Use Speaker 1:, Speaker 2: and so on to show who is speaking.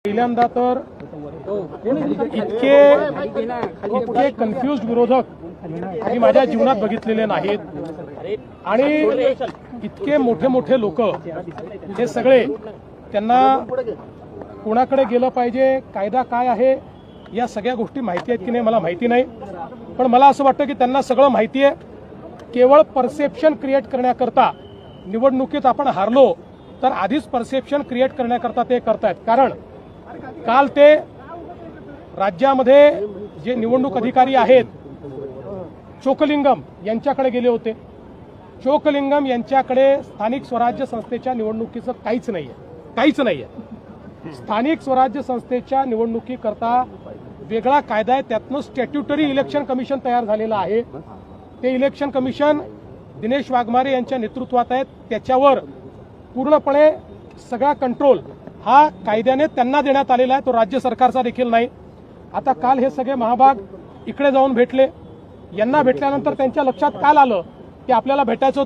Speaker 1: पहिल्यांदा तर इतके कन्फ्युज विरोधक मी माझ्या जीवनात बघितलेले नाहीत आणि इतके मोठे मोठे लोक हे सगळे त्यांना कोणाकडे गेलं पाहिजे, कायदा काय आहे, या सगळ्या गोष्टी माहिती आहेत की नाही मला माहिती नाही, पण मला असं वाटतं की त्यांना सगळं माहिती आहे. केवळ परसेप्शन क्रिएट करण्याकरता निवडणुकीत आपण हारलो तर आधीच परसेप्शन क्रिएट करण्याकरता ते करतायत. कारण काल ते राज्यामध्ये जे निवडणूक अधिकारी आहेत चोकलिंगम यांच्याकडे गेले होते. चोकलिंगम यांच्याकडे स्थानिक स्वराज्य संस्थेच्या निवडणुकीचं काहीच नाहीये. स्थानिक स्वराज्य संस्थेच्या निवडणुकीकरता वेगळा कायदा आहे, त्यातनं स्टॅट्युटरी इलेक्शन कमिशन तयार झालेलं आहे. ते इलेक्शन कमिशन दिनेश वाघमारे यांच्या नेतृत्वात आहे. त्याच्यावर पूर्णपणे सगळा कंट्रोल हा कायद्याने त्यांना देण्यात आलेला आहे, तो राज्य सरकारचा देखील नाही. आता काल हे सगळे महाभाग इकडे जाऊन भेटले. यांना भेटल्यानंतर त्यांच्या लक्षात काल आलं की आपल्याला भेटायचं